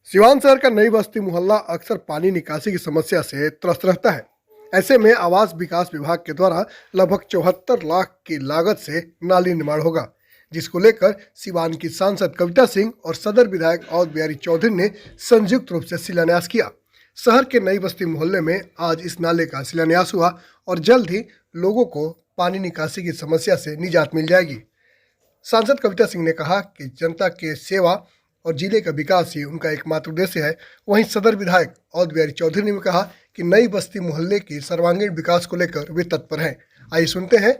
सिवान शहर का नई बस्ती मोहल्ला अक्सर पानी निकासी की समस्या से त्रस्त रहता है। ऐसे में आवास विकास विभाग के द्वारा लगभग 74 लाख की लागत से नाली निर्माण होगा, जिसको लेकर सिवान की सांसद कविता सिंह और सदर विधायक अवध बिहारी चौधरी ने संयुक्त रूप से शिलान्यास किया। शहर के नई बस्ती मोहल्ले में आज इस नाले का शिलान्यास हुआ और जल्द ही लोगों को पानी निकासी की समस्या से निजात मिल जाएगी। सांसद कविता सिंह ने कहा कि जनता के सेवा और जिले का विकास ही उनका एकमात्र उद्देश्य है। वहीं सदर विधायक अवध बिहारी चौधरी ने भी कहा कि नई बस्ती मोहल्ले की सर्वांगीण विकास को लेकर वे तत्पर हैं। आइए सुनते हैं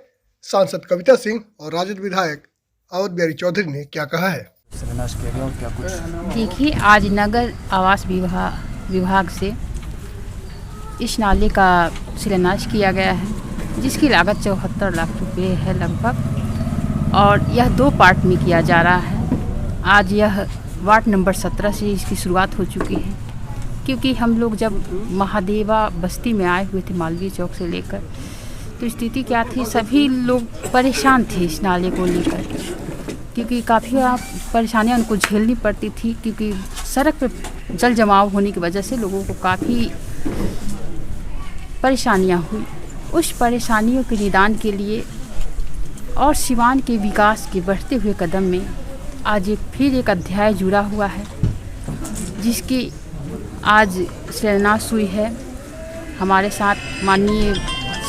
सांसद कविता सिंह और राजद विधायक अवध बिहारी चौधरी ने क्या कहा है। देखिए, आज नगर आवास विभाग से इस नाले का शिलान्यास किया गया है, जिसकी लागत 74 लाख रुपए है लगभग, और यह 2 पार्ट में किया जा रहा है। आज यह वार्ड नंबर 17 से इसकी शुरुआत हो चुकी है, क्योंकि हम लोग जब महादेवा बस्ती में आए हुए थे मालवीय चौक से लेकर, तो स्थिति क्या थी, सभी लोग परेशान थे इस नाले को लेकर, क्योंकि काफ़ी परेशानियां उनको झेलनी पड़ती थी, क्योंकि सड़क पर जल जमाव होने की वजह से लोगों को काफ़ी परेशानियां हुई। उस परेशानियों के निदान के लिए और सिवान के विकास के बढ़ते हुए कदम में आज फिर एक अध्याय जुड़ा हुआ है, जिसकी आज शिलान्यास हुई है। हमारे साथ माननीय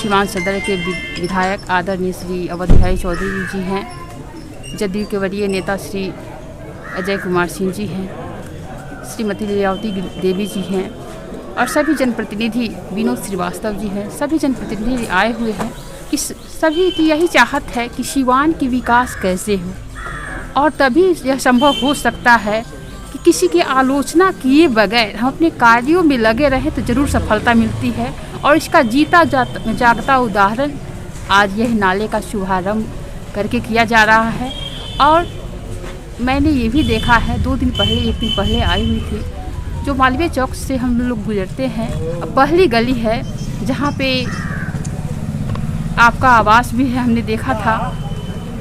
सिवान सदर के विधायक आदरणीय श्री अवध बिहारी चौधरी जी हैं, जदयू के वरीय नेता श्री अजय कुमार सिंह जी हैं, श्रीमती लीलावती देवी जी हैं, और सभी जनप्रतिनिधि विनोद श्रीवास्तव जी हैं। सभी जनप्रतिनिधि आए हुए हैं कि सभी की यही चाहत है कि सिवान की विकास कैसे हो, और तभी यह संभव हो सकता है कि किसी की आलोचना किए बगैर हम अपने कार्यों में लगे रहें तो ज़रूर सफलता मिलती है। और इसका जीता जागता उदाहरण आज यह नाले का शुभारंभ करके किया जा रहा है। और मैंने ये भी देखा है, 1 दिन पहले आई हुई थी, जो मालवीय चौक से हम लोग गुजरते हैं, पहली गली है जहाँ पे आपका आवास भी है, हमने देखा था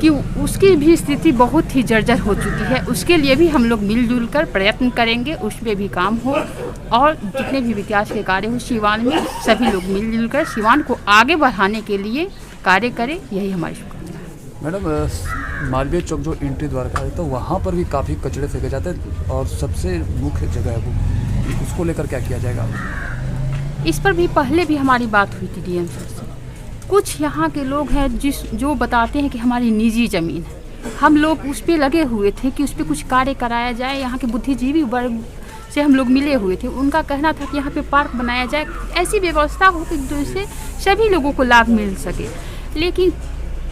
कि उसकी भी स्थिति बहुत ही जर्जर हो चुकी है। उसके लिए भी हम लोग मिलजुल कर प्रयत्न करेंगे, उसमें भी काम हो, और जितने भी विकास के कार्य हो सिवान में, सभी लोग मिलजुल कर सिवान को आगे बढ़ाने के लिए कार्य करें, यही हमारी शुभकामना है। मैडम, मालवीय चौक जो एंट्री द्वार का है, तो वहाँ पर भी काफ़ी कचरे फेंके जाते हैं, और सबसे मुख्य जगह है वो, उसको लेकर क्या किया जाएगा? इस पर भी पहले भी हमारी बात हुई थी डीएम सर से। कुछ यहाँ के लोग हैं जो बताते हैं कि हमारी निजी ज़मीन है। हम लोग उस पर लगे हुए थे कि उस पर कुछ कार्य कराया जाए। यहाँ के बुद्धिजीवी वर्ग से हम लोग मिले हुए थे, उनका कहना था कि यहाँ पे पार्क बनाया जाए, ऐसी व्यवस्था हो कि जिससे सभी लोगों को लाभ मिल सके। लेकिन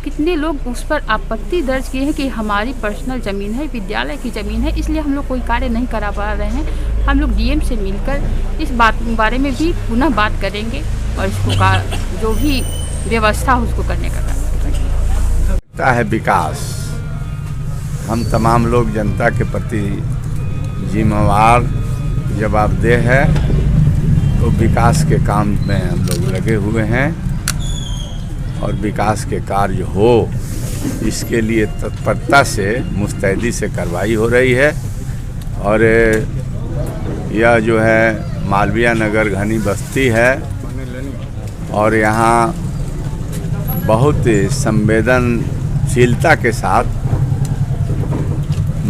कितने लोग उस पर आपत्ति दर्ज किए हैं कि हमारी पर्सनल ज़मीन है, विद्यालय की ज़मीन है, इसलिए हम लोग कोई कार्य नहीं करा पा रहे हैं। हम लोग डीएम से मिलकर इस बारे में भी पुनः बात करेंगे, और इसको जो भी व्यवस्था उसको करने का है। विकास हम तमाम लोग जनता के प्रति जिम्मेवार जवाबदेह है, तो विकास के काम में हम लोग लगे हुए हैं, और विकास के कार्य हो इसके लिए तत्परता से मुस्तैदी से कार्रवाई हो रही है। और यह जो है मालवीय नगर घनी बस्ती है, और यहाँ बहुत संवेदनशीलता के साथ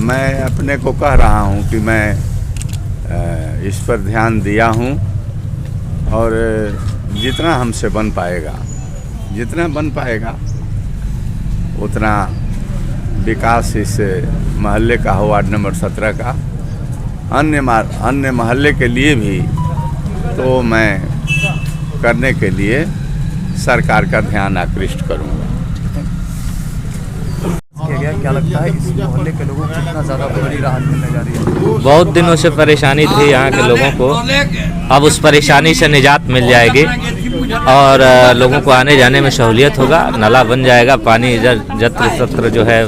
मैं अपने को कह रहा हूँ कि मैं इस पर ध्यान दिया हूँ, और जितना हमसे बन पाएगा उतना विकास इस महल्ले का हो, वार्ड नंबर 17 का, अन्य महल्ले के लिए भी तो मैं करने के लिए सरकार का ध्यान आकृष्ट करूँगा। क्या लगता है इस मोहल्ले के लोगों को कितना ज़्यादा बड़ी राहत मिलने जा रही है? बहुत दिनों से परेशानी थी यहाँ के लोगों को, अब उस परेशानी से निजात मिल जाएगी, और लोगों को आने जाने में सहूलियत होगा। नाला बन जाएगा, पानी इधर जत्र तत्र जो है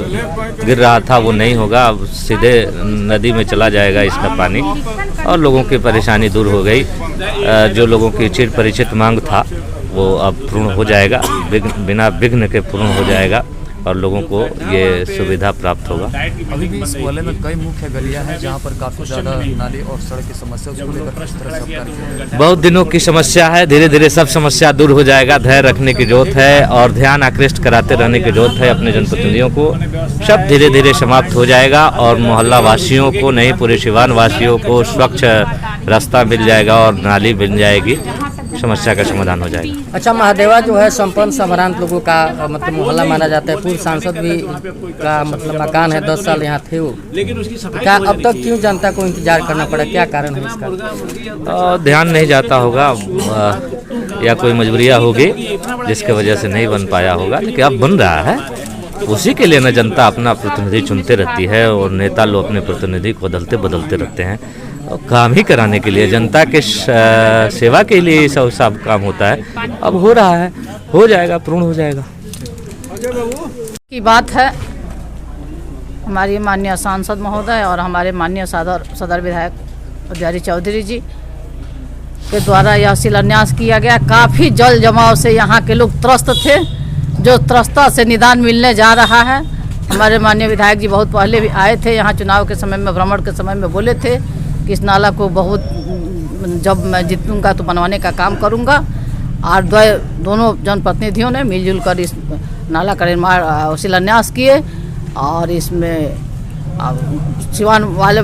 गिर रहा था वो नहीं होगा, अब सीधे नदी में चला जाएगा इसका पानी, और लोगों की परेशानी दूर हो गई। जो लोगों की चिर परिचित मांग था वो अब पूर्ण हो जाएगा, बिना विघ्न के पूर्ण हो जाएगा। और लोगों को ये सुविधा प्राप्त होगा। अभी भी इस मोहल्ले में कई मुख्य गलियां हैं जहां पर काफ़ी ज़्यादा नाली और सड़क की समस्या, उसको लेकर किस तरह से उपचार किया जाएगा? बहुत दिनों की समस्या है, धीरे धीरे सब समस्या दूर हो जाएगा। धैर्य रखने की जरूरत है और ध्यान आकृष्ट कराते रहने की जरूरत है अपने जनप्रतिनिधियों को। सब धीरे धीरे समाप्त हो जाएगा और मोहल्ला वासियों को नहीं, पूरे सिवान वासियों को स्वच्छ रास्ता मिल जाएगा और नाली मिल जाएगी, समस्या का समाधान हो जाएगा। अच्छा, महादेवा जो है संपन्न संभ्रांत लोगों का मतलब मोहल्ला माना जाता है। पूर्व सांसद भी का मतलब मकान है, 10 साल यहाँ थे वो। क्या अब तक क्यों जनता को इंतजार करना पड़ा, क्या कारण है इसका? ध्यान नहीं जाता होगा या कोई मजबूरियाँ होगी जिसके वजह से नहीं बन पाया होगा, लेकिन अब बन रहा है। उसी के लिए न जनता अपना प्रतिनिधि चुनते रहती है और नेता लोग अपने प्रतिनिधि को बदलते बदलते रहते हैं। और काम ही कराने के लिए, जनता के सेवा के लिए सब काम होता है। अब हो रहा है, हो जाएगा, पूर्ण हो जाएगा। की बात है हमारी माननीय सांसद महोदय और हमारे माननीय सदर विधायक बिहारी चौधरी जी के द्वारा यह शिलान्यास किया गया। काफ़ी जल जमाव से यहाँ के लोग त्रस्त थे, जो त्रस्ता से निदान मिलने जा रहा है। हमारे माननीय विधायक जी बहुत पहले भी आए थे यहाँ, चुनाव के समय में, भ्रमण के समय में बोले थे कि इस नाला को बहुत, जब मैं जीतूंगा तो बनवाने का काम करूंगा। और दोनों जनप्रतिनिधियों ने मिलजुल कर इस नाला का निर्माण शिलान्यास किए और इसमें सिवान वाले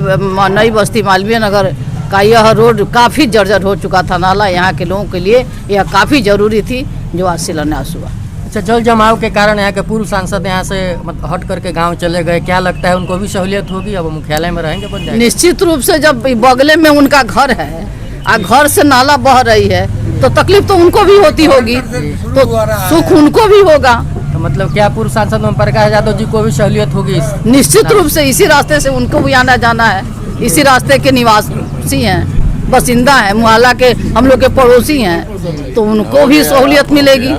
नई बस्ती मालवीय नगर का यह रोड काफ़ी जर्जर हो चुका था। नाला यहाँ के लोगों के लिए यह काफ़ी ज़रूरी थी, जो आज शिलान्यास हुआ। अच्छा, जल जमाव के कारण यहाँ के पूर्व सांसद यहाँ से हट करके गांव चले गए, क्या लगता है उनको भी सहूलियत होगी? अब मुख्यालय में रहेंगे, बन जाएगा? निश्चित रूप से, जब बगले में उनका घर है और घर से नाला बह रही है तो तकलीफ तो उनको भी होती होगी, तो सुख उनको भी होगा। तो मतलब क्या पूर्व सांसद ओम प्रकाश यादव जी को भी सहूलियत होगी? निश्चित रूप से इसी रास्ते से उनको भी आना जाना है, इसी रास्ते के निवासी हैं, बसिंदा है, मोहल्ला के हम लोग के पड़ोसी हैं, तो उनको भी सहूलियत मिलेगी,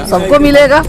सबको मिलेगा।